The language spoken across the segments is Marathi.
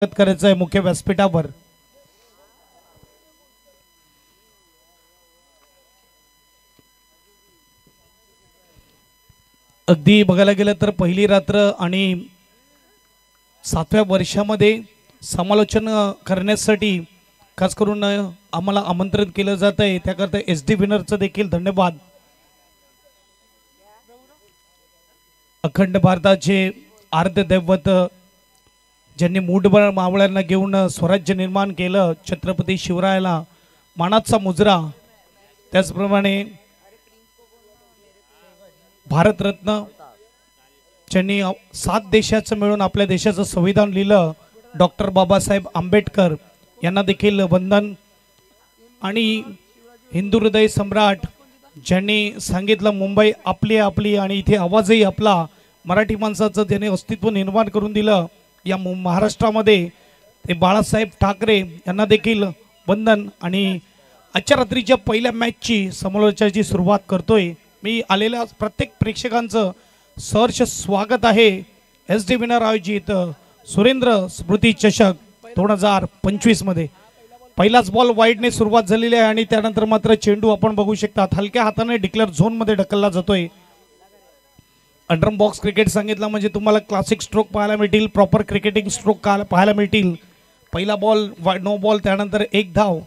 करायचं आहे मुख्य व्यासपीठावर। अगदी बघायला गेलं तर पहिली रात्र आणि 7व्या वर्षामध्ये समालोचन करण्यासाठी खास करून आम्हाला आमंत्रित केलं जात आहे, त्याकरता SD विनरचं देखील धन्यवाद। अखंड भारताचे आराध्य दैवत ज्यांनी मूठभर मावळ्यांना घेऊन स्वराज्य निर्माण केलं, छत्रपती शिवरायाला मानाचा मुजरा, त्याचप्रमाणे भारतरत्न ज्यांनी 7 देशाचं मिळून आपल्या देशाचं संविधान लिहिलं, डॉक्टर बाबासाहेब आंबेडकर यांना देखील वंदन। आणि हिंदू हृदय सम्राट ज्यांनी सांगितलं मुंबई आपली आपली आणि इथे आवाजही आपला, मराठी माणसाचं ज्याने अस्तित्व निर्माण करून दिलं या महाराष्ट्रामध्ये, ते बाळासाहेब ठाकरे यांना देखील वंदन। आणि आजच्या रात्रीच्या पहिल्या मॅचची समालोचनाची सुरुवात करतोय मी। आलेल्या प्रत्येक प्रेक्षकांचं सहर्ष स्वागत आहे SD विनर आयोजित सुरेंद्र स्मृती चषक 2025 मध्ये। पहिलाच बॉल वाईडने सुरुवात झालेली आहे आणि त्यानंतर मात्र चेंडू आपण बघू शकता हलक्या हाताने डिक्लेअर झोन मध्ये ढकलला जातोय। अंडरम बॉक्स क्रिकेट सांगितलं म्हणजे तुम्हाला क्लासिक स्ट्रोक पाहायला मिळतील, प्रॉपर क्रिकेटिंग स्ट्रोक पाहायला मिळतील। पहिला बॉल नो बॉल, त्यानंतर एक धाव।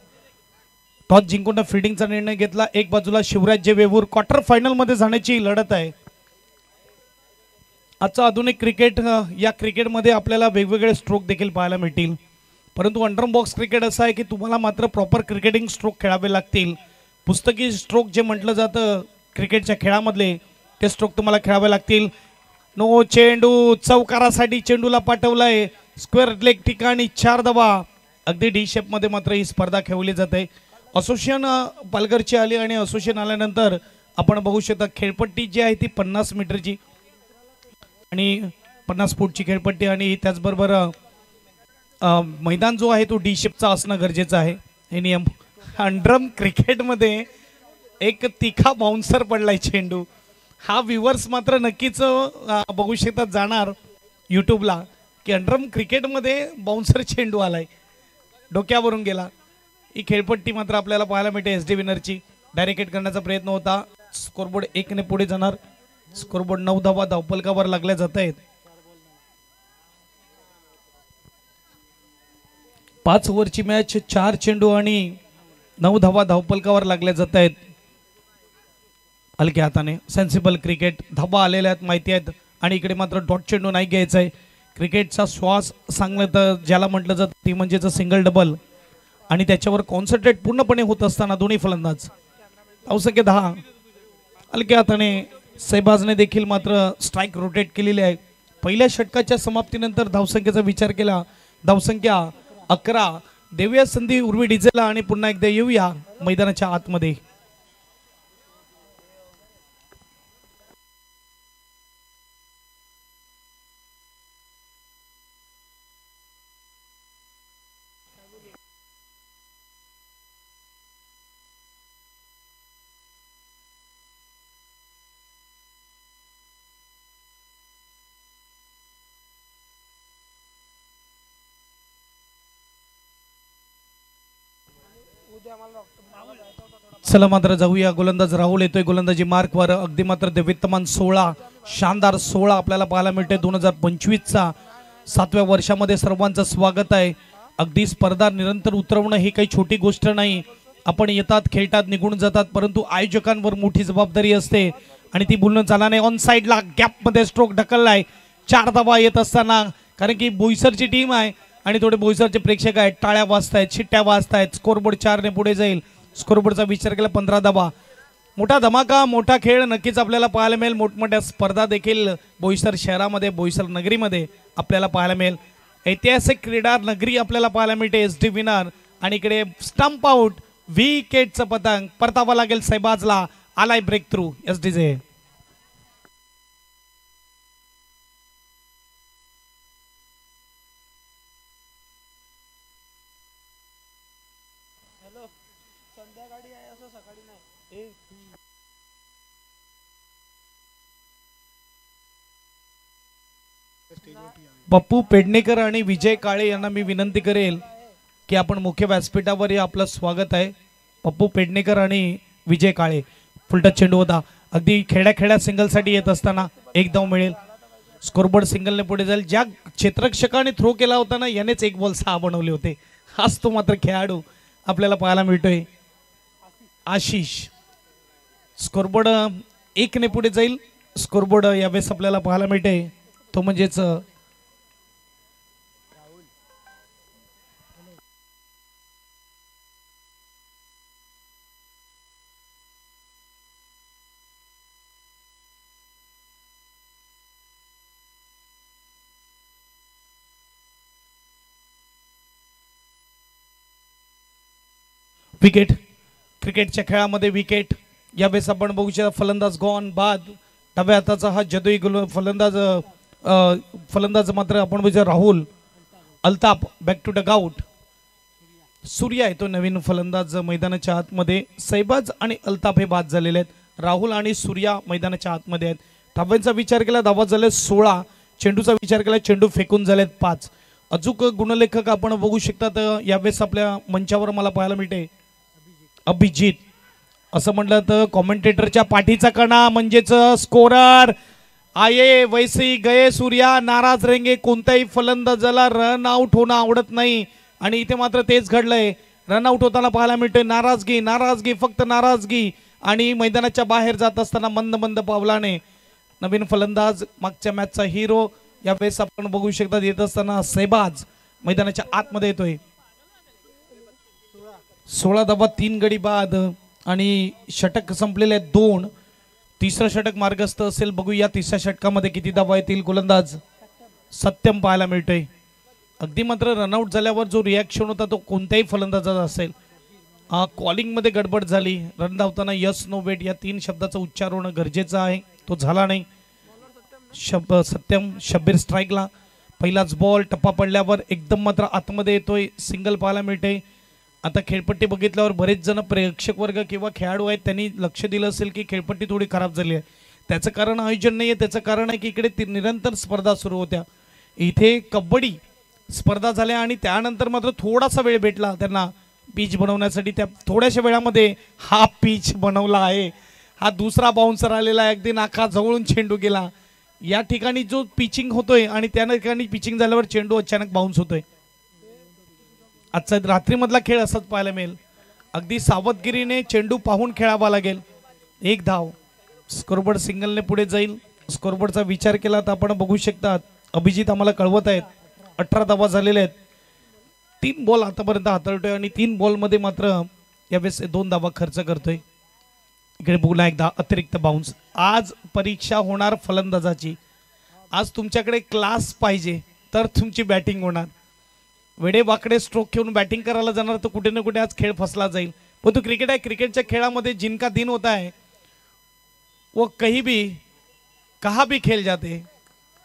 टॉस जिंकून फिल्डिंगचा निर्णय घेतला। एक बाजूला शिवराज्य वेवूर, क्वार्टर फायनल मध्ये जाण्याची लढत आहे। आजचा आधुनिक क्रिकेट, या क्रिकेटमध्ये आपल्याला वेगवेगळे स्ट्रोक देखील पाहायला मिळतील, परंतु अंडरम बॉक्स क्रिकेट असं आहे की तुम्हाला मात्र प्रॉपर क्रिकेटिंग स्ट्रोक खेळावे लागतील। पुस्तकी स्ट्रोक जे म्हटलं जातं क्रिकेटच्या खेळामधले, ते स्ट्रोक तुम्हाला खेळावे लागतील। नो चेंडू, चौकारासाठी चेंडूला पाठवलाय, स्क्वेअर लेग ठिकाणी 4 धावा। अगदी डी शेप मध्ये मात्र ही स्पर्धा खेळवली जाते। असोसिएशन पालघरची आली आणि असोसिएशन आल्यानंतर आपण बघू शकता खेळपट्टी जी आहे ती 50 मीटरची आणि 50 फूटची खेळपट्टी, आणि त्याचबरोबर मैदान जो आहे तो डी शेपचा असणं गरजेचं आहे, हे नियम। अंडरम क्रिकेटमध्ये एक तिखा बाउन्सर पडलाय चेंडू, हा व्ह्यूअर्स मात्र नक्कीच बघू शकतात जाणार यूट्यूबला की अंडरम क्रिकेटमध्ये बाउन्सर चेंडू आलाय, डोक्यावरून गेला। ही खेळपट्टी मात्र आपल्याला पाहायला मिळते SD विनरची। डायरेक्ट हिट करण्याचा प्रयत्न होता, स्कोरबोर्ड 1 ने पुढे जाणार, स्कोरबोर्ड 9 धावा धावपलकावर लागल्या जात आहेत। 5 ओव्हरची मॅच, 4 चेंडू आणि 9 धावा धावपलकावर लागल्या जात आहेत। हलक्या हाताने सेन्सिबल क्रिकेट, धावा आलेल्या आहेत माहिती आहेत, आणि इकडे मात्र डॉट चेंडू नाही घ्यायचा आहे। क्रिकेटचा श्वास सांगलं तर ज्याला म्हटलं जातं ती म्हणजे सिंगल डबल, आणि त्याच्यावर कॉन्सन्ट्रेट पूर्णपणे होत असताना दोन्ही फलंदाज। धावसंख्या 10। हलक्या हाताने सहबाजने देखील मात्र स्ट्राइक रोटेट केलेली आहे। पहिल्या षटकाच्या समाप्तीनंतर धावसंख्येचा विचार केला, धावसंख्या 11। देऊया संधी उर्वी डिझेलला आणि पुन्हा एकदा येऊया मैदानाच्या आतमध्ये। चला मात्र जाऊया, गोलंदाज राहुल येतोय गोलंदाजी मार्कवर। अगदी मात्र वित्तमान 16, शानदार 16 आपल्याला पाहायला मिळते। 2025चा 7व्या वर्षामध्ये सर्वांचं स्वागत आहे। अगदी स्पर्धा निरंतर उतरवणं ही काही छोटी गोष्ट नाही। आपण येतात, खेळतात, निघून जातात, परंतु आयोजकांवर मोठी जबाबदारी असते आणि ती बोलणं चालणार नाही। ऑन साइडला गॅप मध्ये स्ट्रोक ढकललाय, 4 धावा येत असताना, कारण की बोईसरची टीम आहे आणि थोडे बोईसरचे प्रेक्षक आहेत, टाळ्या वाजतायत, शिट्ट्या वाजतायत। स्कोरबोर्ड 4 ने पुढे जाईल, स्कोरबोर्डचा विचार केला 15 धावा। मोठा धमाका, मोठा खेळ नक्कीच आपल्याला पाहायला मिळेल। मोठमोठ्या स्पर्धा देखील बोईसर शहरामध्ये, बोईसर नगरीमध्ये आपल्याला पाहायला मिळेल। ऐतिहासिक क्रीडा नगरी आपल्याला पाहायला मिळते SD विनर, आणि इकडे स्टंप आउट, विकेटचं पतंग परतावा लागेल सहबाजला। आलाय breakthrough SD Pappu Pednekar आणि विजय काळे यांना मी विनंती करेल की आपण मुख्य व्यासपीठावर आपलं स्वागत आहे. पप्पू पेडणेकर आणि विजय काळे. फुलटच चेंडू होता, अगदी खेड्या सिंगलसाठी येत असताना एक धाव मिळेल. स्कोरबोर्ड सिंगलने पुढे जाईल. ज्या क्षेत्ररक्षकाने थ्रो केला होता ना यानेच 1 बॉल 6 बनवले होते. हाच तो मात्र खेळाडू आपल्याला पाहायला मिळतोय आशिष. स्कोरबोर्ड 1 ने पुढे जाईल. स्कोरबोर्ड यावेळेस आपल्याला पाहायला मिळते तो म्हणजेच विकेट. क्रिकेटच्या खेळामध्ये विकेट. यावेळेस आपण बघू शकता फलंदाज गॉन बाद. डाव्या हाताचा हा जदुई फलंदाज मात्र आपण बघू Rahul Altaf back to dugout. Surya आहे तो नवीन फलंदाज मैदानाच्या आतमध्ये. सैबाज आणि अल्ताफ हे बाद झालेले आहेत. राहुल आणि सूर्या मैदानाच्या आतमध्ये आहेत. धावांचा विचार केला धावा झाले 16. चेंडूचा विचार केला चेंडू फेकून झालेत 5. अचूक गुणलेखक आपण बघू शकतात यावेळेस आपल्या मंचावर मला पाहायला मिळते अभिजित. असं म्हटलं तर कॉमेंटेटरच्या पाठीचा कणा म्हणजेच स्कोरर. आये वैसे गये सूर्या नाराज रहेंगे. कोणत्याही फलंदाजाला रन आउट होणं आवडत नाही आणि इथे मात्र तेच घडलंय. रन आउट होताना पाहायला मिळतोय नाराजगी फक्त नाराजगी. आणि मैदानाच्या बाहेर जात असताना मंद पावलाने नवीन फलंदाज मागच्या मॅचचा हिरो यावेळेस आपण बघू शकता येत असताना सैबाज मैदानाच्या आतमध्ये येतोय. 16 धावा 3 गडी बाद आणि षटक संपलेले आहेत 2. तिसरं षटक मार्गस्थ असेल. बघूया तिसऱ्या षटकामध्ये किती धावा येतील. गोलंदाज सत्यम पाहायला मिळतोय. अगदी मात्र रनआउट झाल्यावर जो रिॲक्शन होता तो कोणत्याही फलंदाजाचा असेल. कॉलिंग मध्ये गडबड झाली. रन धावताना यस नो वेट या 3 शब्दाचा उच्चार होणं गरजेचं आहे. तो झाला नाही. सत्यम शब्बीर स्ट्राईकला. पहिलाच बॉल टप्पा पडल्यावर एकदम मात्र आतमध्ये येतोय. सिंगल पाहायला मिळते. आता खेळपट्टी बघितल्यावर बरेच जण प्रेक्षक वर्ग किंवा खेळाडू आहेत त्यांनी लक्ष दिलं असेल की खेळपट्टी थोडी खराब झाली आहे. त्याचं कारण आयोजन नाही आहे. त्याचं कारण आहे की इकडे निरंतर स्पर्धा सुरू होत्या. इथे कबड्डी स्पर्धा झाल्या आणि त्यानंतर मात्र थोडासा वेळ भेटला त्यांना पिच बनवण्यासाठी. त्या थोड्याशा वेळामध्ये हा पिच बनवला आहे. हा दुसरा बाउन्सर आलेला आहे. अगदी नाका जवळून चेंडू गेला. या ठिकाणी जो पिचिंग होतोय आणि त्या ठिकाणी पिचिंग झाल्यावर चेंडू अचानक बाउन्स होतोय. आजचा रात्रीमधला खेळ असाच पाहायला मिळेल. अगदी सावधगिरीने चेंडू पाहून खेळावा लागेल. 1 धाव. स्कोरबोर्ड सिंगलने पुढे जाईल. स्कोरबोर्डचा विचार केला तर आपण बघू शकतात अभिजित आम्हाला कळवत आहेत 18 धावा झालेल्या आहेत. 3 बॉल आतापर्यंत हाताळतोय आणि 3 बॉलमध्ये मात्र यावेळेस 2 धावा खर्च करतोय. इकडे पुन्हा एकदा अतिरिक्त बाउन्स. आज परीक्षा होणार फलंदाजाची. आज तुमच्याकडे क्लास पाहिजे तर तुमची बॅटिंग होणार. वेडे वाकडे स्ट्रोक घेऊन बॅटिंग करायला जाणार तर कुठे ना कुठे आज खेळ फसला जाईल. पण तो क्रिकेट आहे. क्रिकेटच्या खेळामध्ये जिनका दिन होता है वो कहीं भी कहा भी खेल जाते.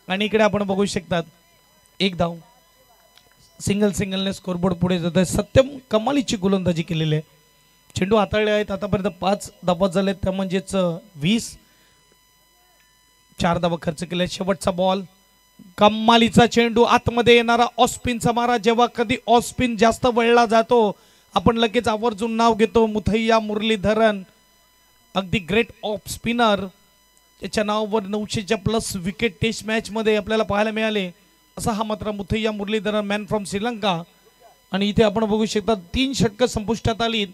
आणि इकडे आपण बघू शकतात 1 धाव. सिंगलने स्कोरबोर्ड पुढे जात आहे. सत्यम कमालीची गोलंदाजी केलेली आहे. चेंडू हाताळले आहेत. आतापर्यंत 5 धावा झालेत त्या म्हणजेच 20. 4 धावा खर्च केले. शेवटचा बॉल. कमालीचा चेंडू आतमध्ये येणारा ऑस्पिनचा मारा. जेव्हा कधी ऑस्पिन जास्त वळला जातो आपण लगेच आवर्जून नाव घेतो मुथैया मुरलीधरन. अगदी ग्रेट ऑफ स्पिनर. त्याच्या नावावर 900च्या प्लस विकेट टेस्ट मॅच मध्ये आपल्याला पाहायला मिळाले. असा हा मात्र मुथैया मुरलीधरन मॅन फ्रॉम श्रीलंका. आणि इथे आपण बघू शकता 3 षटकं संपुष्टात आली.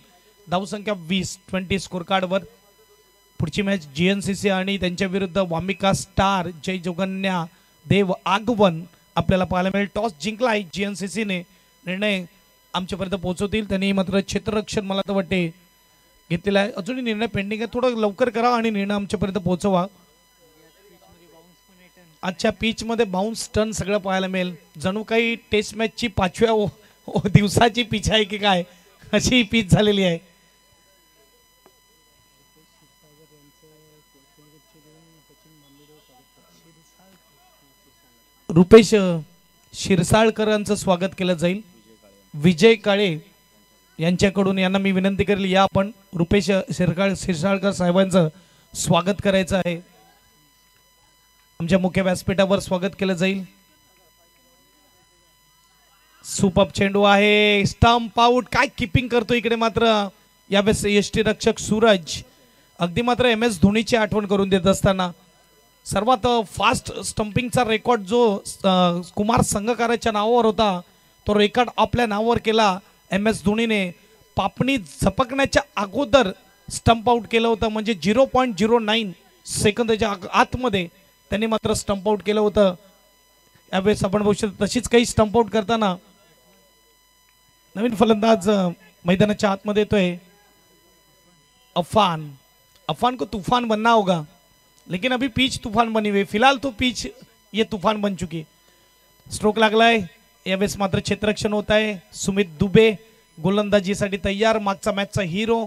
धावसंख्या 20 स्कोर कार्डवर. पुढची मॅच GNCC आणि त्यांच्या विरुद्ध वामिका स्टार जय जोगन्या देव आगवन आपल्याला पाहायला मिळेल. टॉस जिंकला आहे GNCC ने. निर्णय आमच्यापर्यंत पोहोचवतील. त्यांनी मात्र क्षेत्ररक्षण मला तर वाटते घेतलेला आहे. अजूनही निर्णय पेंडिंग आहे. थोडं लवकर करा आणि निर्णय आमच्यापर्यंत पोहोचवा. आजच्या पिच मध्ये बाउन्स टर्न सगळं पाहायला मिळेल. जणू काही टेस्ट मॅचची 5व्या दिवसाची पिच आहे की काय अशी पिच झालेली आहे. रुपेश शिरसाळकरांचं स्वागत केलं जाईल. विजय काळे यांच्याकडून यांना मी विनंती करेल या आपण रुपेश शिरसाळकर साहेबांचं स्वागत करायचं आहे. आमच्या मुख्य व्यासपीठावर स्वागत केलं जाईल. सुपर चेंडू आहे, स्टंप आउट. काय किपिंग करतो इकडे मात्र यावेळेस यष्टी रक्षक सूरज. अगदी मात्र एम एस धोनीची आठवण करून देत असताना सर्वात फास्ट स्टंपिंगचा रेकॉर्ड जो कुमार संगकाराच्या नावावर होता तो रेकॉर्ड आपल्या नावावर केला एम एस धोनीने. पापणी झपकण्याच्या अगोदर स्टंप आउट केलं होतं, म्हणजे 0.09 सेकंदाच्या आतमध्ये त्यांनी मात्र स्टंप आउट केलं होतं. यावेळेस आपण बघू शकतो तशीच काही स्टंप आउट करताना नवीन फलंदाज मैदानाच्या आतमध्ये येतोय अफान. अफान को तूफान बनना होगा, लेकिन अभी पिच तूफान बनी हुई, फिलहाल तो पिच ये तूफान बन चुकी. स्ट्रोक लागलाय. यावेळेस मात्र क्षेत्ररक्षण होत आहे. सुमित दुबे गोलंदाजीसाठी तयार, मागचा मॅचचा हिरो.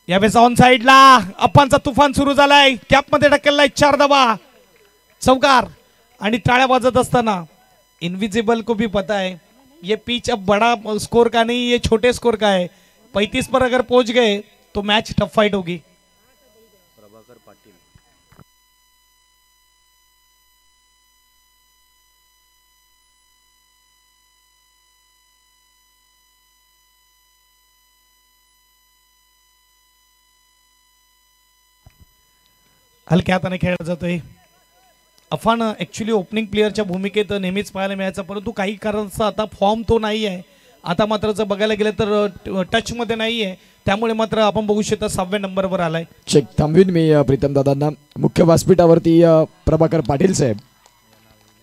यावेळेस ऑन साइडला अफानचा तुफान सुरू झालाय. कॅपमध्ये ढकललाय, 4 धावा, चौकार. आणि टाळ्या वाजत असताना इनविजिबल को भी पता है ये पिच अब बड़ा स्कोर का नहीं, ये छोटे स्कोर का है. 35 पर अगर पहुंच गए तो मैच टफ फाइट होगी. प्रभाकर पाटील. हलक्या हाताने खेळला जातोय. अफान ऍक्च्युली ओपनिंग प्लेअरच्या भूमिकेत नेहमीच पाहायला मिळायचा, परंतु काही कारणास्तव आता फॉर्म तो नाही आहे. आता मात्र जर बघायला गेलं तर टच मध्ये नाही आहे, त्यामुळे मात्र आपण बघू शकता 6व्या नंबरवर आलाय. चेक थांबवीन मी प्रीतम दादांना. मुख्य व्यासपीठावरती प्रभाकर पाटील साहेब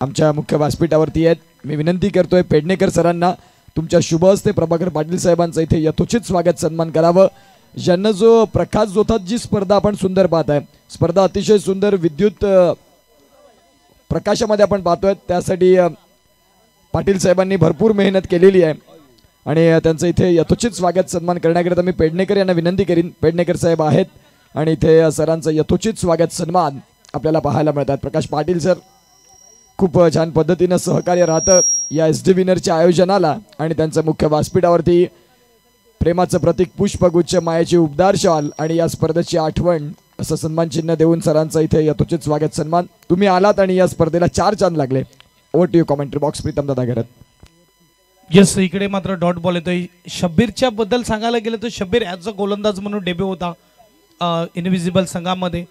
आमच्या मुख्य व्यासपीठावरती आहेत. मी विनंती करतोय पेडणेकर सरांना तुमच्या शुभ हस्ते प्रभाकर पाटील साहेबांचं इथे यथोचित स्वागत सन्मान करावं. ज्यांना जो प्रकाश जोतात जी स्पर्धा आपण सुंदर पाहताय, स्पर्धा अतिशय सुंदर विद्युत प्रकाशामध्ये आपण पाहतोय, त्यासाठी पाटील साहेबांनी भरपूर मेहनत केलेली आहे आणि त्यांचं इथे यथोचित स्वागत सन्मान करण्याकरिता मी पेडणेकर यांना विनंती करीन. पेडणेकर साहेब आहेत आणि इथे सरांचं यथोचित स्वागत सन्मान आपल्याला पाहायला मिळतात. प्रकाश पाटील सर खूप छान पद्धतीनं सहकार्य राहतं या SD विनरच्या आयोजनाला आणि त्यांचं मुख्य व्यासपीठावरती प्रेमाचं प्रतीक पुष्पगुच्छ, मायाची उबदार शाल आणि या स्पर्धेची आठवण असं सन्मान चिन्ह देऊन सरांचं इथे यथोचित स्वागत सन्मान. तुम्ही आलात आणि या स्पर्धेला 4 चांद लागले. Over to you commentary box Pritam दादा घरत. यस, इकडे मात्र डॉट बॉल येतोय. शब्बीरच्या बद्दल सांगायला गेलं तर शब्बीर ॲज अ गोलंदाज म्हणून डेब्यू होता इनविजिबल संघामध्ये.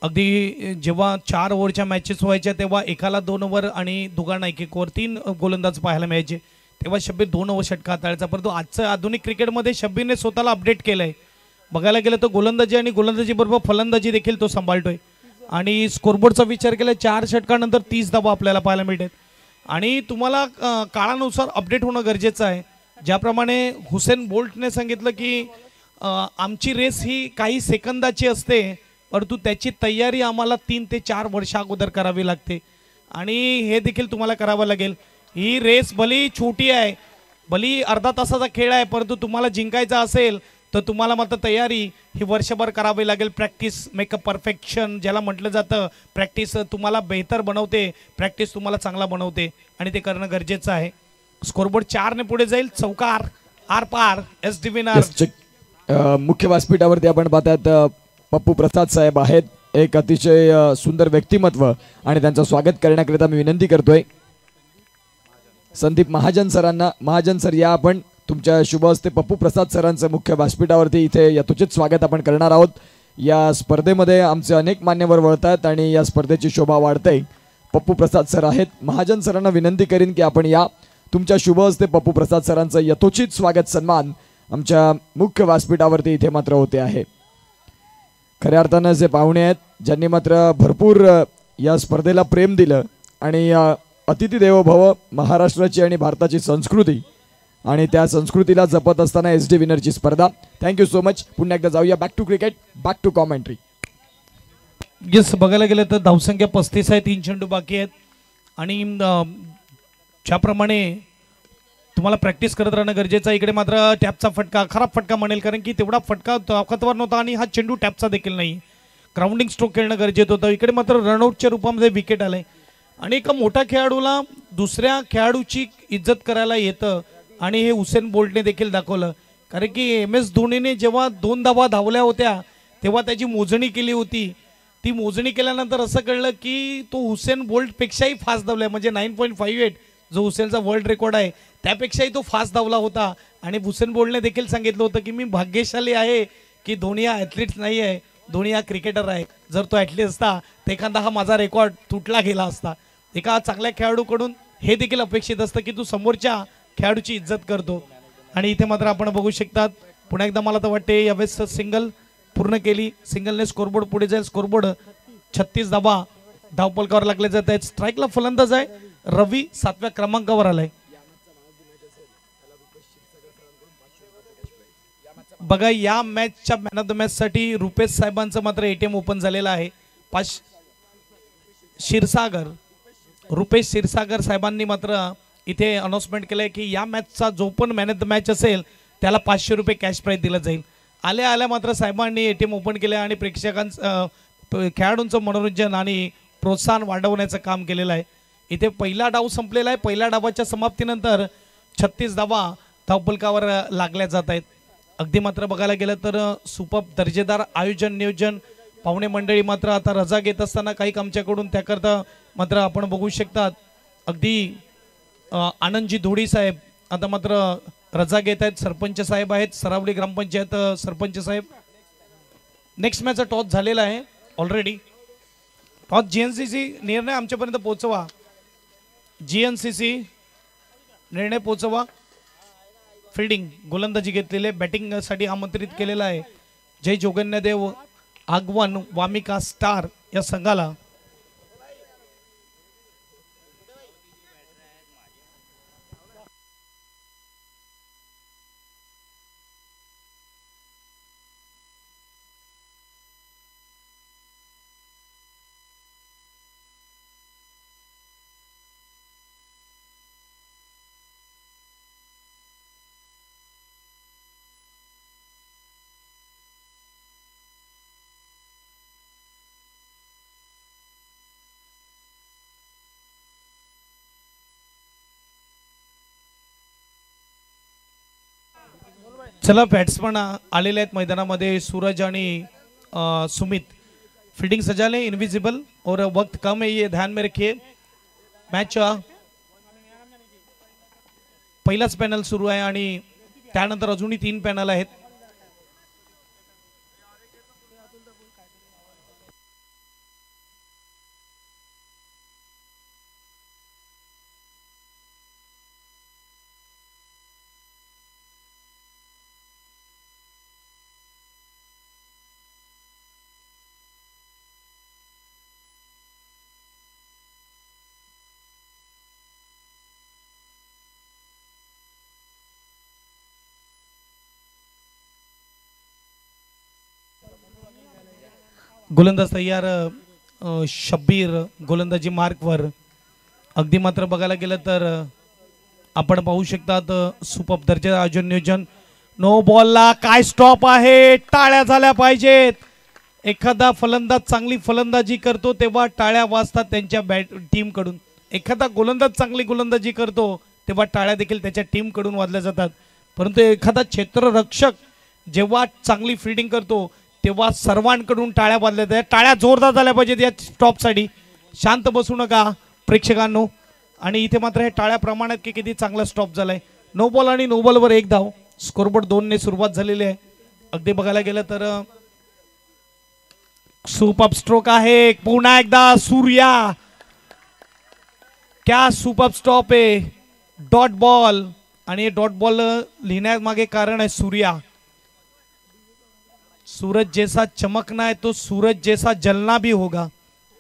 अगदी जेव्हा 4 ओव्हरच्या मॅचेस व्हायच्या तेव्हा एकाला 2 ओव्हर आणि दोघांना 1-1 ओव्हर 3 गोलंदाज पाहायला मिळायचे, तेव्हा शब्बीर 2 ओव्हर षटकार हाताळायचा. परंतु आजचं आधुनिक क्रिकेटमध्ये शब्बीरने स्वतःला अपडेट केलंय. बघायला गेलं तर गोलंदाजी आणि गोलंदाजी बरोबर फलंदाजी देखील तो सांभाळतोय. आणि स्कोरबोर्डचा विचार केला 4 षटकानंतर 30 धावा आपल्याला पाहायला मिळतात. आणि तुम्हाला काळानुसार अपडेट होणं गरजेचं आहे. ज्याप्रमाणे हुसेन बोल्टने सांगितलं की आमची रेस ही काही सेकंदाची असते, परंतु त्याची तयारी आम्हाला 3 ते 4 वर्ष अगोदर करावी लागते आणि हे देखील तुम्हाला करावं लागेल. ही रेस भली छोटी आहे, भली अर्धा तासाचा खेळ आहे, परंतु तुम्हाला जिंकायचा असेल तर तुम्हाला मात्र तयारी ही वर्षभर करावी लागेल. प्रॅक्टिस मेक अ परफेक्शन ज्याला म्हटलं जातं. प्रॅक्टिस तुम्हाला बेहतर बनवते, प्रॅक्टिस तुम्हाला चांगला बनवते आणि ते करणं गरजेचं आहे. स्कोरबोर्ड 4 ने पुढे जाईल. चौकार, आर पार, SD विनर. मुख्य व्यासपीठावरती आपण पाहतात पप्पू प्रसाद साहेब आहेत. एक अतिशय सुंदर व्यक्तिमत्व आणि त्यांचं स्वागत करण्याकरिता मी विनंती करतोय संदीप महाजन सरांना. महाजन सर या आपण तुमच्या शुभ हस्ते पप्पू प्रसाद सरांचं मुख्य व्यासपीठावरती इथे यथोचित स्वागत आपण करणार आहोत. या स्पर्धेमध्ये आमचे अनेक मान्यवर वळतात आणि या स्पर्धेची शोभा वाढते. पप्पू प्रसाद सर आहेत. महाजन सरांना विनंती करीन की आपण या तुमच्या शुभ हस्ते पप्पू प्रसाद सरांचं यथोचित स्वागत सन्मान आमच्या मुख्य व्यासपीठावरती इथे मात्र होते आहे. खऱ्या अर्थानं जे पाहुणे आहेत ज्यांनी मात्र भरपूर या स्पर्धेला प्रेम दिलं आणि अतिथी देवो भव, महाराष्ट्राची आणि भारताची संस्कृती आणि त्या संस्कृतीला जपत असताना SD विनरची स्पर्धा. Thank you so much. पुन्हा एकदा जाऊया back to cricket, back to commentary. Yes, बघायला गेलं तर धावसंख्या 35 आहे, 3 चेंडू बाकी आहेत आणि ज्याप्रमाणे तुम्हाला प्रॅक्टिस करत राहणं गरजेचं आहे. इकडे मात्र टॅपचा फटका, खराब फटका म्हणेल, कारण की तेवढा फटका ताकदवर नव्हता आणि हा चेंडू टॅपचा देखील नाही. ग्राउंडिंग स्ट्रोक खेळणं गरजेचं होतं. इकडे मात्र रनआउटच्या रूपामध्ये विकेट आलंय आणि एका मोठ्या खेळाडूला दुसऱ्या खेळाडूची इज्जत करायला येतं आणि हे हुसेन बोल्टने देखील दाखवलं. कारण की MS धोनीने जेव्हा 2 धावा धावल्या होत्या तेव्हा त्याची मोजणी केली होती. ती मोजणी केल्यानंतर असं कळलं की तो हुसेन बोल्टपेक्षाही फास्ट धावलाय, म्हणजे 9.58 जो हुसेनचा वर्ल्ड रेकॉर्ड आहे त्यापेक्षाही तो फास्ट धावला होता. आणि हुसेन बोल्टने देखील सांगितलं होतं की मी भाग्यशाली आहे की धोनी हा ॲथलीट्स नाही आहे, धोनी हा क्रिकेटर आहे. जर तो ॲथलीट असता तर एखादा हा माझा रेकॉर्ड तुटला गेला असता. एका चांगल्या खेळाडूकडून हे देखील अपेक्षित असतं की तू समोरच्या खेळाडूची इज्जत करतो. आणि इथे मात्र आपण बघू शकतात पुन्हा एकदा मला तर वाटते यावेळेस सिंगल पूर्ण केली. सिंगलने स्कोरबोर्ड पुढे जाईल. स्कोरबोर्ड 36 धावा धावपलकावर लागले जात आहेत. स्ट्राईकला फलंदाज आहे रवी 7व्या क्रमांकावर आलाय. बघा या मॅचच्या मॅन ऑफ द मॅच साठी रुपेश साहेबांचं मात्र एटीएम ओपन झालेलं आहे. रुपेश क्षीरसागर साहेबांनी मात्र इथे अनाउन्समेंट केलंय की या मॅचचा जो पण मॅन ऑफ द मॅच असेल त्याला 500 रुपये कॅश प्राईज दिलं जाईल. आल्या आल्या मात्र साहेबांनी एटीएम ओपन केलं आणि प्रेक्षकांचं खेळाडूंचं मनोरंजन आणि प्रोत्साहन वाढवण्याचं काम केलेलं आहे. इथे पहिला डाव संपलेला आहे. पहिल्या डावाच्या समाप्तीनंतर 36 धावा धावपलकावर लागल्या जात आहेत. अगदी मात्र बघायला गेलं तर सुपर दर्जेदार आयोजन नियोजन. पाहुणे मंडळी मात्र आता रजा घेत असताना काही आमच्याकडून त्याकरता मात्र आपण बघू शकतात अगदी आनंदजी धोडी साहेब आता मात्र रजा घेत आहेत. सरपंच साहेब आहेत, सरावली ग्रामपंचायत सरपंच साहेब. नेक्स्ट मॅचचा टॉस झालेला आहे ऑलरेडी. टॉस जीएनसीसी निर्णय आमच्यापर्यंत पोहोचवा. जीएनसीसी निर्णय पोहोचवा. फिल्डिंग गोलंदाजी घेतलेले बॅटिंगसाठी आमंत्रित केलेला आहे जय जोगन्यदेव आगवन वामिका स्टार या संघाला. चला बॅट्समन आलेले आहेत मैदानामध्ये. सूरज आणि सुमित. फील्डिंग सजाले इनविजिबल और वक्त कम है ये ध्यान में रखिए. मॅच पहिलाच पॅनल सुरू आहे आणि त्यानंतर अजूनही 3 पॅनल आहेत. गोलंदाज तयार. शब्बीर गोलंदाजी मार्कवर. अगदी मात्र बघायला गेलं तर आपण पाहू शकतात सुपर दर्जाचे आयोजन नियोजन. नो बॉलला काय स्टॉप आहे. टाळ्या झाल्या पाहिजेत. एखादा फलंदाज चांगली फलंदाजी करतो तेव्हा टाळ्या वाजतात त्यांच्या टीम कडून. एखादा गोलंदाज चांगली गोलंदाजी करतो तेव्हा टाळ्या देखील त्याच्या टीम कडून वाजल्या जातात. परंतु एखादा क्षेत्ररक्षक जेव्हा चांगली फील्डिंग करतो तेव्हा सर्वांकडून टाळ्या वाजल्या जातात. टाळ्या जोरदार झाल्या पाहिजेत या स्टॉपसाठी. शांत बसू नका प्रेक्षकांनो. आणि इथे मात्र हे टाळ्या प्रमाणात की किती चांगला स्टॉप झालाय. नो बॉल आणि नो बॉलवर 1 धाव. स्कोरबोर्ड 2 ने सुरुवात झालेली आहे. अगदी बघायला गेलं तर सुपर स्ट्रोक आहे. पुन्हा एकदा सूर्या. क्या सुपर स्टॉप आहे. Dot ball. आणि डॉट बॉल लिहिण्यामागे कारण आहे सूर्या. सूरज जैसा चमकना है तो सूरज जैसा जलना भी होगा.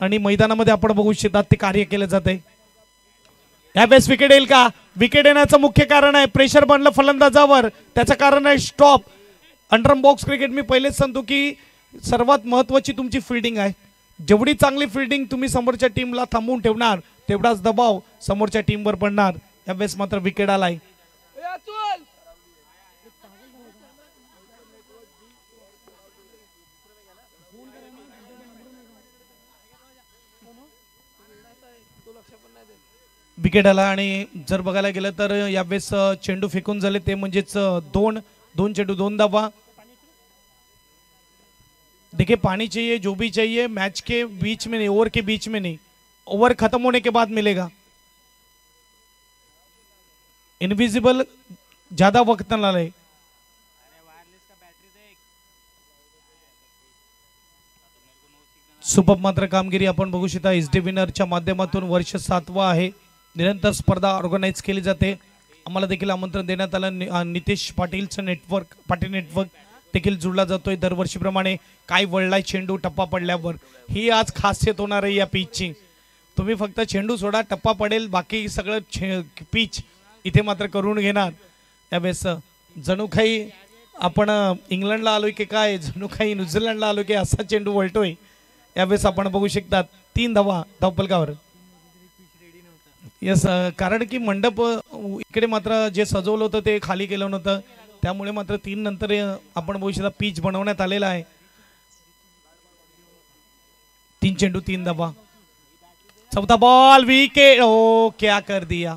आणि मैदानामध्ये आपण बघू शकतात ते कार्य केले जाते. यावेळेस विकेट येईल का. विकेट येण्याचं मुख्य कारण आहे प्रेशर बनलं फलंदाजावर. त्याचं कारण आहे स्टॉप. अंडरम बॉक्स क्रिकेट मी पहिलेच सांगतो की सर्वात महत्त्वाची तुमची फिल्डिंग आहे. जेवढी चांगली फिल्डिंग तुम्ही समोरच्या टीमला थांबवून ठेवणार तेवढाच दबाव समोरच्या टीमवर पडणार. यावेळेस मात्र विकेट आलाय. विकेट आला. आणि जर बघायला गेलं तर यावेळेस चेंडू फेकून झाले ते म्हणजेच 2 चेंडू 2 धावा. देखिए पानी चाहिए, जो भी चाहिए मैच के बीच में नहीं, ओवर के बीच में नहीं, ओवर खत्म होने के बाद मिलेगा। इनविजिबल ज्यादा वक्त न लगे। सुपर मात्र कामगिरी आपण बघू शकता। एसडी विनरच्या माध्यमातून वर्ष 7वा आहे, निरंतर स्पर्धा ऑर्गनाइज केली जाते। आम्हाला देखील आमंत्रण देण्यात आलं। नितेश पाटीलचं नेटवर्क, पाटील नेटवर्क देखील जुळला जातोय दरवर्षीप्रमाणे। काय वळलाय चेंडू टप्पा पडल्यावर, ही आज खासियत होणार आहे या पिचची। तुम्ही फक्त चेंडू सोडा, टप्पा पडेल, बाकी सगळं पिच इथे मात्र करून घेणार। यावेळेस जणू काही आपण इंग्लंडला आलोय की काय, जणू काही न्यूझीलंडला आलोय की असा चेंडू वळतोय। यावेळेस आपण बघू शकता 3 धावा धावफलकावर। यस, कारण की मंडप इकडे मात्र जे सजवलं होतं ते खाली केलं नव्हतं, त्यामुळे मात्र 3 नंतर आपण बघू शकता पिच बनवण्यात आलेला आहे। 3 चेंडू 3 धावा। चौथा बॉल, विकेट। ओ क्या कर दिया,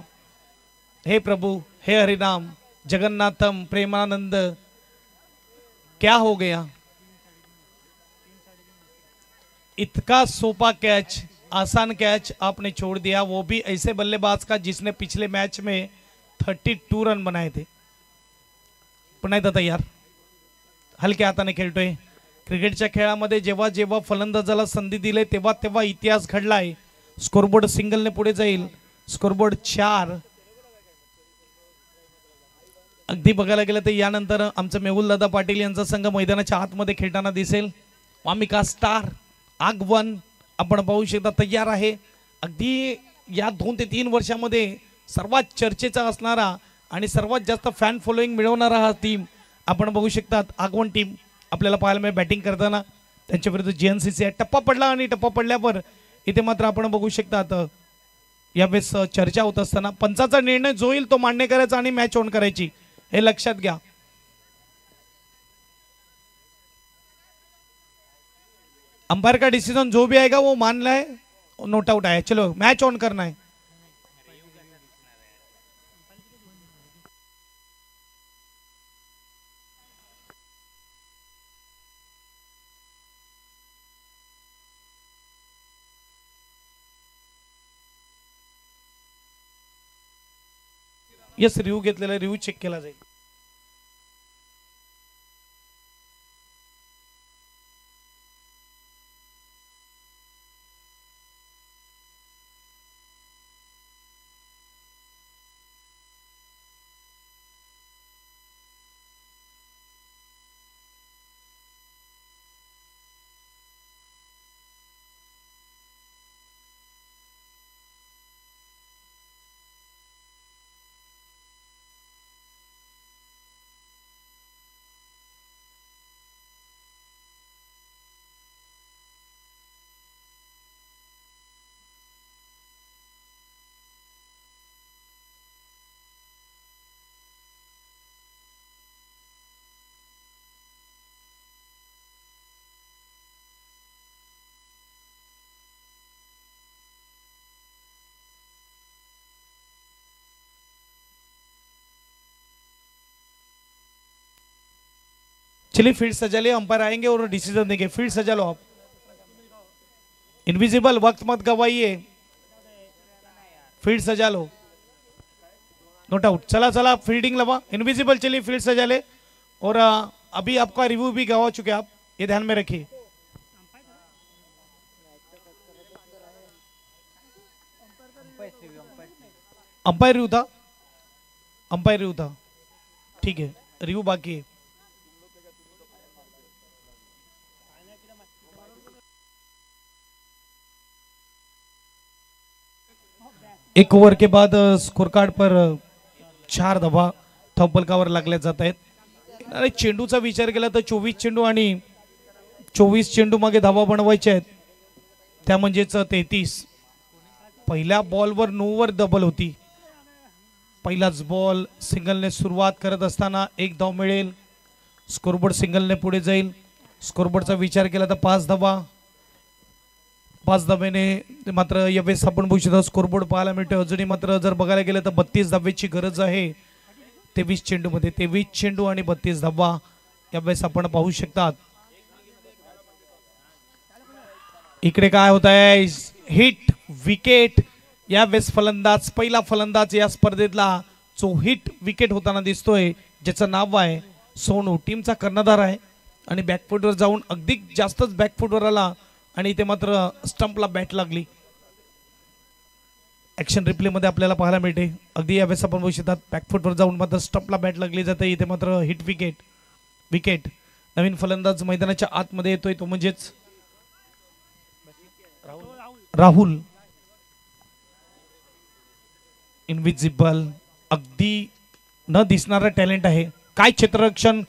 हे प्रभु, हे हरिनाम, जगन्नाथम, प्रेमानंद, क्या हो गया। इतना सोपा कैच, आसान कैच आपने छोड़ दिया, वो भी ऐसे बल्लेबाज का जिसने पिछले मैच में 32 रन बनाए थे। पुन्हा एकदा तयार, हलक्या हाताने खेळतोय। क्रिकेटच्या खेळामध्ये जेव्हा जेव्हा फलंदाजाला संधी दिले तेव्हा तेव्हा इतिहास घडलाय। स्कोरबोर्ड सिंगलने पुढे जाईल, स्कोरबोर्ड 4। अगदी बघायला गेलं तर यानंतर आमचं मेहुल दादा पाटील यांचा संघ मैदानाच्या आतमध्ये खेळताना दिसेल। वामिका स्टार आगवन आपण पाहू शकता तयार आहे। अगदी या 2 ते 3 वर्षामध्ये सर्वात चर्चेचा असणारा आणि सर्वात जास्त फॅन फॉलोइंग मिळवणारा हा टीम आपण बघू शकता। आगवन टीम आपल्याला पाहायला मिळेल बॅटिंग करताना। त्यांच्या विरुद्ध जीएनसीसी टप्पा पडला आणि टप्पा पडल्यावर इथे मात्र आपण बघू शकता यावेळेस चर्चा होत असताना पंचाचा निर्णय जो येईल तो मान्य करायचा आणि मॅच ऑन करायची, हे लक्षात घ्या। अंपायर का डिसीजन जो भी आएगा वो मान है, नोट आउट है। चलो मैच ऑन करना है। यस, रिव्ह्यू घेतलेला, रिव्ह्यू चेक केला जाईल। चलिए फील्ड सजा ले, अंपायर आएंगे और डिसीजन देंगे। फील्ड सजा लो आप। इनविजिबल वक्त मत गवाइए, फील्ड सजा लो, नोट आउट। चला चला फील्डिंग लगा, इनविजिबल चलिए फील्ड सजा ले। और अभी आपका रिव्यू भी गवा चुके आप, ये ध्यान में रखिए। अंपायर रिव्यू था, अंपायर रिव्यू था, ठीक है, रिव्यू बाकी है। एक ओव्हर के बाद स्कोर कार्ड पर 4 धावा धावफलकावर लागल्या जात आहेत। आणि चेंडूचा विचार केला तर 24 चेंडू आणि 24 चेंडू मागे धावा बनवायचे आहेत, त्या म्हणजेच 33। पहिल्या बॉलवर 9 वर डबल होती। पहिलाच बॉल सिंगलने सुरुवात करत असताना 1 धाव मिळेल। स्कोरबोर्ड सिंगलने पुढे जाईल। स्कोरबोर्डचा विचार केला तर 5 धावा, 5 धावेने मात्र यावेळेस आपण बघू शकतो स्कोरबोर्ड पाहायला मिळतो। अजूनही मात्र जर बघायला गेलं तर 32 धावेची गरज आहे 23 चेंडू मध्ये। 23 चेंडू आणि 32 धावा यावेळेस आपण पाहू शकतात। इकडे काय होत आहे, हिट विकेट. यावेळेस फलंदाज, पहिला फलंदाज या स्पर्धेतला जो हिट विकेट होताना दिसतोय, ज्याचं नाव आहे सोनू, टीमचा कर्णधार आहे आणि बॅकफुटवर जाऊन अगदी जास्तच बॅकफुटवर आला आणि इथे मात्र स्टंपला बॅट लागली. ॲक्शन रिप्ले मध्ये आपल्याला पाहायला मिळते. अगदी यावेळेस आपण बघू शकतात बॅकफुटवर जाऊन मात्र स्टंपला बॅट लागली जाते. इथे मात्र हिट विकेट. नवीन फलंदाज मैदानाच्या आतमध्ये येतोय, तो म्हणजेच राहुल. इनविजिबल, अगदी न दिसणारा टॅलेंट आहे. काय क्षेत्ररक्षण,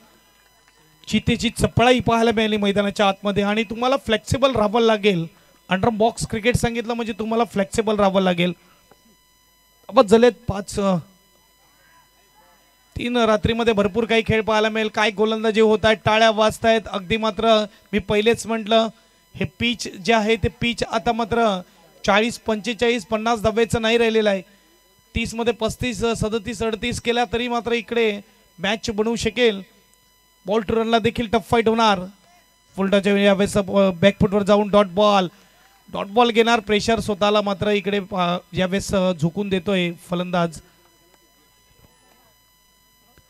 चितेची चपळाई पाहायला मिळाली मैदानाच्या आतमध्ये. आणि तुम्हाला फ्लेक्सिबल राहावं लागेल. अंडर बॉक्स क्रिकेट सांगितलं म्हणजे तुम्हाला फ्लेक्सिबल राहावं लागेल. अब झालेत 3 रात्रीमध्ये भरपूर काही खेळ पाहायला मिळेल. काय गोलंदाजी होत आहेत, टाळ्या वाजतायत. अगदी मात्र मी पहिलेच म्हटलं, हे पिच जे आहे ते पिच आता मात्र 40, 45, 50 धावेचं नाही राहिलेलं आहे. 30 मध्ये 35, 37, 38 केल्या तरी मात्र इकडे मॅच बनवू शकेल. बॉल टू रनला देखील टफ फाईट होणार. फुलटाच्या यावेळेस बॅकफुटवर जाऊन डॉट बॉल घेणार. प्रेशर स्वतःला मात्र इकडे यावेळेस झुकून देतोय फलंदाज.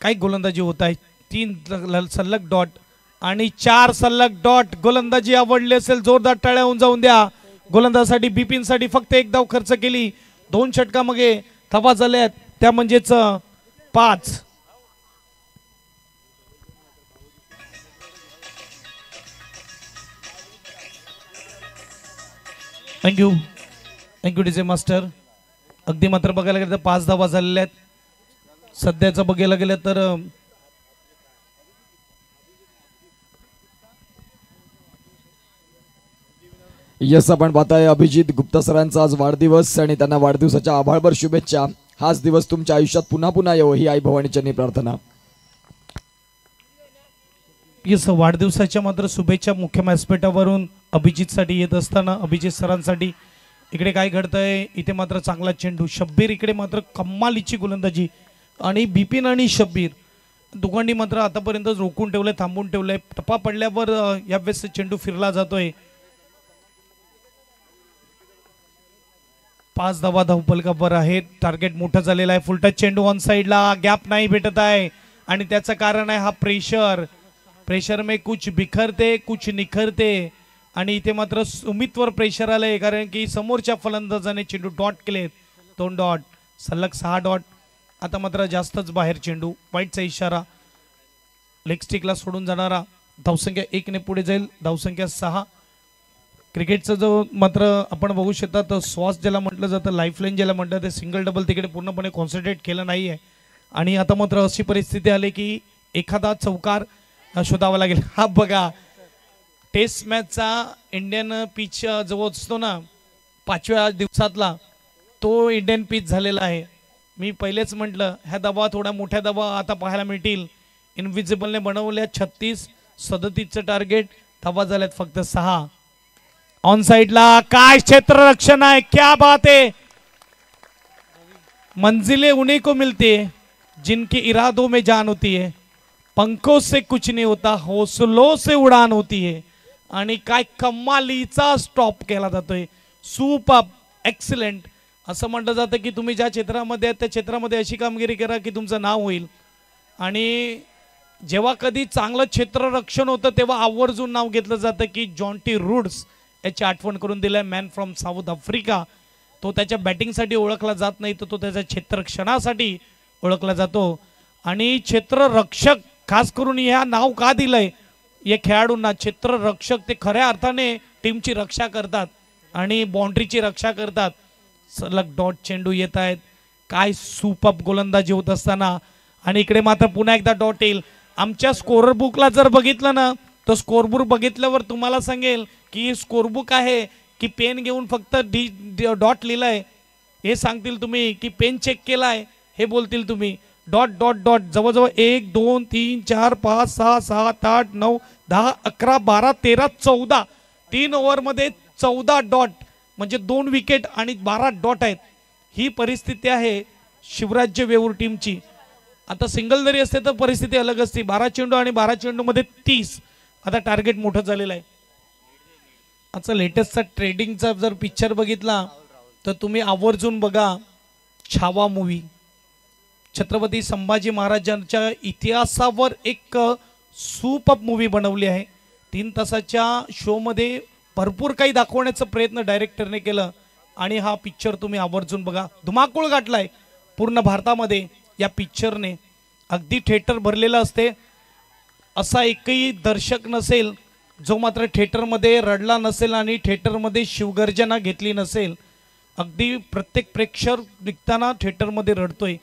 काही गोलंदाजी होत आहे. 3 सलग डॉट आणि 4 सलग डॉट. गोलंदाजी आवडली असेल, जोरदार टाळ्या होऊन जाऊन द्या. गोलंदाजासाठी बिपिन साठी फक्त 1 धाव खर्च केली. 2 षटकामध्ये धावा झाल्यात, त्या म्हणजेच 5. Thank you DJ master. अगदी मात्र बघायला गेलं तर 5 धावा झालेल्या आहेत. सध्याचं बघायला गेलं तर यस, आपण पाहताय अभिजित गुप्ता सरांचा आज वाढदिवस आणि त्यांना वाढदिवसाच्या आभाळभर शुभेच्छा. हाच दिवस तुमच्या आयुष्यात पुन्हा पुन्हा येवो ही आई भवानीचरणी प्रार्थना. यस, वाढदिवसाच्या मात्र शुभेच्छा मुख्य व्यासपीठावरून अभिजितसाठी येत असताना अभिजित सरांसाठी. इकडे काय घडतंय, इथे मात्र चांगला चेंडू. शब्बीर इकडे मात्र कमालीची गोलंदाजी. आणि बिपिन आणि शब्बीर दोघांनी मात्र आतापर्यंत रोखून ठेवलंय, थांबून ठेवलंय. टप्पा पडल्यावर यावेळेस चेंडू फिरला जातोय. 5 धावा धावफलकावर आहेत. टार्गेट मोठं झालेलं आहे. फुलटच चेंडू ऑन साइडला, गॅप नाही भेटत आहे आणि त्याचं कारण आहे हा प्रेशर में कुछ बिखरते कुछ निखरते. आणि इथे मात्र सुमितवर प्रेशर आलंय, कारण की समोरच्या फलंदाजाने चेंडू डॉट केलेत. 2 डॉट, सलग 6 डॉट. आता मात्र जास्तच बाहेर चेंडू. वाईटचा इशारा. लेग स्टिकला सोडून जाणारा. धावसंख्या 1 ने पुढे जाईल. धावसंख्या 6. क्रिकेटचं जो मात्र आपण बघू शकता तर श्वास ज्याला म्हटलं जातं, लाईफलाईन ज्याला म्हटलं, ते सिंगल डबल तिकडे पूर्णपणे कॉन्सन्ट्रेट केलं नाही आहे. आणि आता मात्र अशी परिस्थिती आली की एखादा चौकार शोधावा लागेल. हा बघा, टेस्ट मॅचचा इंडियन पिच जो असतो ना 5व्या दिवसातला, तो इंडियन पिच झालेला आहे. मी पहिलेच म्हटलं, ह्या धावा थोड्या मोठ्या धावा आता पाहायला मिळतील. इनविजिबलने बनवल्या 36, 37चं टार्गेट. धावा झाल्यात फक्त 6. ऑन साइडला काय क्षेत्ररक्षण आहे, क्या बात है. मंजिलें उन्हीं को मिलती है जिनके इरादों में जान होती है. पंखों से कुछ नहीं होता, हौसलों से उड़ान होती है. आणि काय कमालीचा स्टॉप केला जातोय. Super, excellent. असं म्हटलं जातं की तुम्ही ज्या क्षेत्रामध्ये आहेत त्या क्षेत्रामध्ये अशी कामगिरी करा की तुमचं नाव होईल. आणि जेव्हा कधी चांगलं क्षेत्ररक्षण होतं तेव्हा आवर्जून नाव घेतलं जातं की जॉन्टी रूड्स याची आठवण करून दिलंय. Man from south Africa. तो त्याच्या बॅटिंगसाठी ओळखला जात नाही, तर तो त्याच्या क्षेत्ररक्षणासाठी ओळखला जातो. आणि क्षेत्ररक्षक खास करून ह्या नाव का दिलंय या खेळाडूंना, क्षेत्ररक्षक ते खऱ्या अर्थाने टीमची रक्षा करतात आणि बाउंड्रीची रक्षा करतात. सलग डॉट चेंडू येत आहेत. काय सुपर गोलंदाजी होत असताना. आणि इकडे मात्र पुन्हा एकदा डॉट येईल. आमच्या स्कोअर बुकला जर बघितलं ना, तर स्कोअरबुक बघितल्यावर तुम्हाला सांगेल की स्कोअरबुक आहे की पेन घेऊन फक्त डॉट लिहिलाय हे सांगतील तुम्ही, की पेन चेक केलाय हे बोलतील तुम्ही. डॉट डॉट डॉट जवळजवळ 1 2 3 4 5 6 7 8 9 10 11 12 13 14 3 ओव्हरमध्ये 14 डॉट म्हणजे 2 विकेट आणि 12 डॉट आहेत. ही परिस्थिती आहे शिवराज्य वेऊर टीमची. आता सिंगल जरी असते तर परिस्थिती अलग असती. 12 चेंडू आणि 12 चेंडूमध्ये 30. आता टार्गेट मोठं झालेलं आहे. आजचा लेटेस्टचा ट्रेडिंगचा जर पिक्चर बघितला तर तुम्ही आवर्जून बघा छावा मूवी. छत्रपती संभाजी महाराजांच्या इतिहासावर एक सुपर्ब मूवी बनवली आहे. 3 तासाच्या शोमध्ये भरपूर काही दाखवण्याचा प्रयत्न डायरेक्टरने केलं आणि हा पिक्चर तुम्ही आवर्जून बघा. धुमाकूळ गाठलाय पूर्ण भारतामध्ये या पिक्चरने. अगदी थिएटर भरलेलं असते. असा एकही दर्शक नसेल जो मात्र थिएटरमध्ये रडला नसेल आणि थिएटरमध्ये शिवगर्जना घेतली नसेल. अगदी प्रत्येक प्रेक्षक निघताना थिएटरमध्ये रडतोय.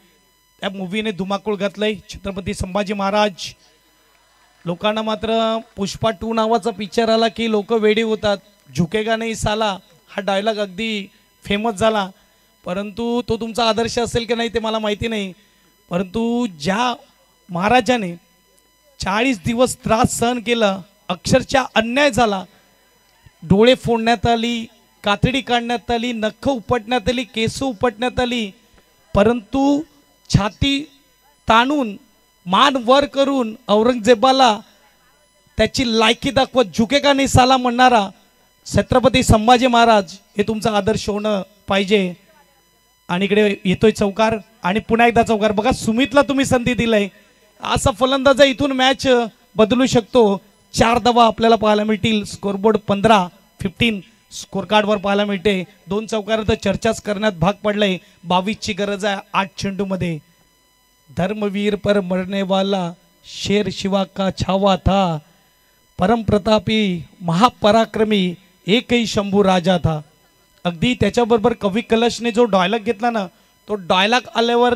त्या मूवीने धुमाकूळ घातलंय. छत्रपती संभाजी महाराज. लोकांना मात्र पुष्पा 2 नावाचा पिक्चर आला की लोक वेडी होतात. झुकेगा नाही साला हा डायलॉग अगदी फेमस झाला. परंतु तो तुमचा आदर्श असेल की नाही ते मला माहिती नाही. परंतु ज्या महाराजाने 40 दिवस त्रास सहन केला, अक्षरशः अन्याय झाला. डोळे फोडण्यात आली, कातडी काढण्यात आली, नख उपटण्यात आली, केस उपटण्यात आली. परंतु छाती ताणून मान वर करून औरंगजेबाला त्याची लायकी दाखवत झुकेगा नाही साला म्हणणारा छत्रपती संभाजी महाराज हे तुमचा आदर्श होणं पाहिजे. आणि इकडे येतोय चौकार आणि पुन्हा एकदा चौकार. बघा सुमितला तुम्ही संधी दिलंय. असा फलंदाज इथून मॅच बदलू शकतो. 4 धावा आपल्याला पाहायला मिळतील. स्कोरबोर्ड 15 स्कोर कार्डवर पाहायला मिळते. 2 चौकार तर चर्चाच करण्यात भाग पडलाय. 22ची गरज आहे 8 चेंडूमध्ये. धर्मवीर पर मरने वाला शेर शिवा का छावा था, परम प्रतापी महापराक्रमी एकही शंभू राजा था. अगदी त्याच्याबरोबर कवी कलशने जो डायलॉग घेतला ना, तो डायलॉग आल्यावर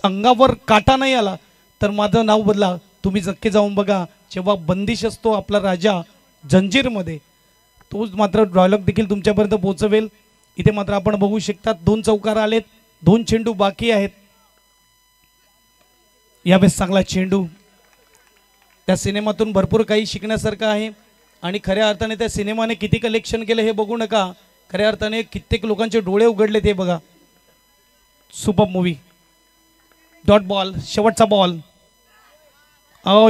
अंगावर काटा नाही आला तर माझं नाव बदला. तुम्ही नक्की जाऊन बघा. जेव्हा बंदिश असतो आपला राजा जंजीरमध्ये, तोच मात्र डायलॉग देखील तुमच्यापर्यंत पोहोचवेल. इथे मात्र आपण बघू शकतात 2 चौकार आलेत. 2 चेंडू बाकी आहेत. यावेळेस चांगला चेंडू. त्या सिनेमातून भरपूर काही शिकण्यासारखं आहे आणि खऱ्या अर्थाने त्या सिनेमाने किती कलेक्शन केलं हे बघू नका. खऱ्या अर्थाने कित्येक लोकांचे डोळे उघडले ते बघा. Super movie. डॉट बॉल, शेवटचा बॉल.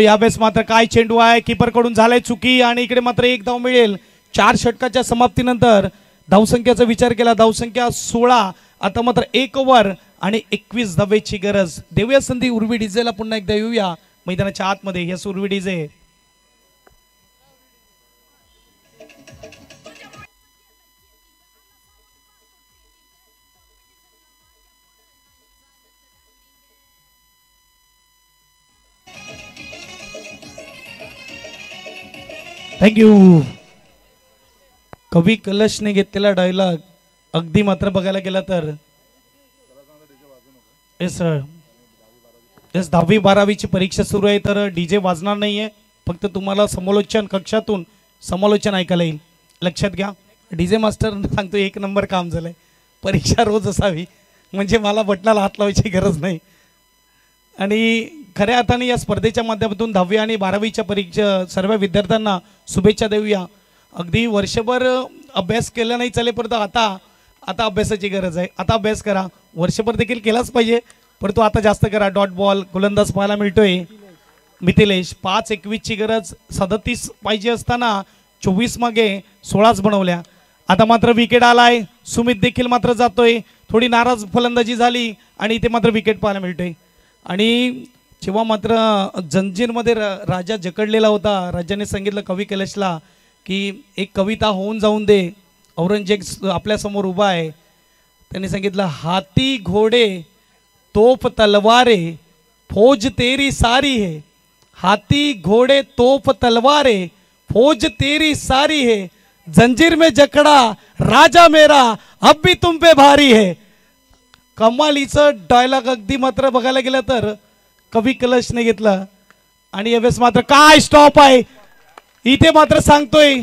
यावेळेस मात्र काय चेंडू आहे. कीपरकडून झालाय चुकी आणि इकडे मात्र 1 धाव मिळेल. 4 षटकाच्या समाप्तीनंतर धावसंख्येचा विचार केला. धावसंख्या 16. आता मात्र 1 ओव्हर आणि 21 धावेची गरज. देऊया संधी उर्वी डीजेला. पुन्हा एकदा येऊया मैदानाच्या आतमध्ये. Yes Urvi DJ. थँक्यू. कवी कलशने घेतलेला डायलॉग अगदी मात्र बघायला गेला तर येस 10वी-12वीची परीक्षा सुरू आहे तर डीजे वाजणार नाहीये. फक्त तुम्हाला समालोचन कक्षातून समालोचन ऐकायला येईल. लक्षात घ्या. डीजे मास्टर सांगतो 1 नंबर काम झालंय. परीक्षा रोज असावी म्हणजे मला बटनाला हात लावायची गरज नाही. आणि खऱ्या अर्थाने या स्पर्धेच्या माध्यमातून 10वी आणि 12वीच्या परीक्षा सर्व विद्यार्थ्यांना शुभेच्छा देऊया. अगदी वर्षभर अभ्यास केला नाही चालेल, परंतु आता अभ्यासाची गरज आहे. आता अभ्यास करा. वर्षभर देखील केलाच पाहिजे परंतु आता जास्त करा. डॉट बॉल गोलंदाज पाहायला मिळतोय मिथिलेश. 5-21ची गरज. 37 पाहिजे असताना 24 मागे 16च बनवल्या. आता मात्र विकेट आलाय. सुमित देखील मात्र जातोय. थोडी नाराज फलंदाजी झाली आणि इथे मात्र विकेट पाहायला मिळतोय. आणि जेव्हा मात्र जंजीरमध्ये राजा जकडलेला होता, राजाने सांगितलं कवी कलशला की एक कविता होऊन जाऊन दे. औरंगजेब आपल्यासमोर उभा आहे. त्यांनी सांगितलं हाती घोडे तोप तलवारे फौज तेरी सारी है. हाथी घोड़े तोप तलवारे फौज तेरी सारी है. जंजीर में जकड़ा राजा मेरा अब भी तुम पे भारी है. कमालीचं डायलॉग अगदी मात्र बघायला गेलं तर कवी कलशने घेतला. आणि यावेळेस मात्र काय स्टॉप आहे. इथे मात्र सांगतोय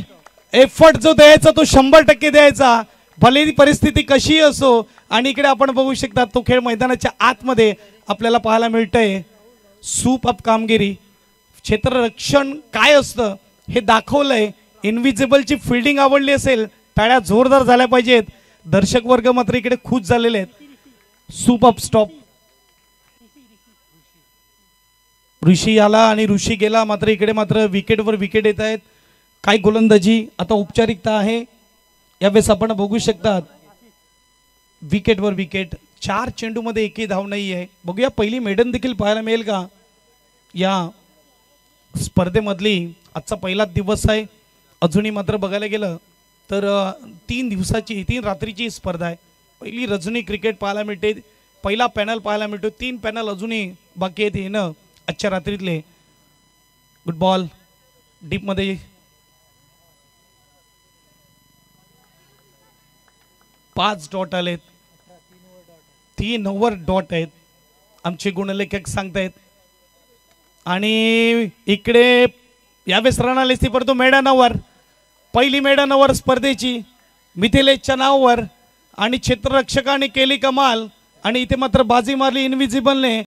एफर्ट जो द्यायचा तो 100% द्यायचा भले परिस्थिती कशी असो. आणि इकडे आपण बघू शकता तो खेळ मैदानाच्या आतमध्ये आपल्याला पाहायला मिळतंय. सुपर्ब कामगिरी. क्षेत्ररक्षण काय असतं हे दाखवलंय. इनविजिबलची फिल्डिंग आवडली असेल टाळ्या जोरदार झाल्या पाहिजेत. दर्शक वर्ग मात्र इकडे खुश झालेले आहेत. Superb stop. ऋषी आला आणि ऋषी गेला. मात्र इकडे मात्र विकेटवर विकेट येत आहेत. काय गोलंदाजी. आता औपचारिकता आहे यावेळेस आपण बघू शकतात विकेटवर विकेट, 4 चेंडूमध्ये एकही धाव नाही आहे. बघूया पहिली मेडन देखील पाहायला मिळेल का या स्पर्धेमधली. आजचा पहिलाच दिवस आहे. अजूनही मात्र बघायला गेलं तर 3 रात्रीची स्पर्धा आहे. पहिली रजनी क्रिकेट पाहायला मिळते, पहिला पॅनल पाहायला मिळतो. 3 पॅनल अजूनही बाकी आहेत येणं आजच्या रात्रीतले. गुड बॉल डीपमध्ये 5 डॉट आलेत, 3 ओव्हर डॉट आहेत आमचे गुणलेखक सांगतायत. आणि इकडे यावेळेस रन आले ती परंतु मेडन ओव्हर, पहिली मेडन ओव्हर स्पर्धेची मिथिलेशच्या नावावर आणि क्षेत्ररक्षकाने केली कमाल. आणि इथे मात्र बाजी मारली इनविजिबलने.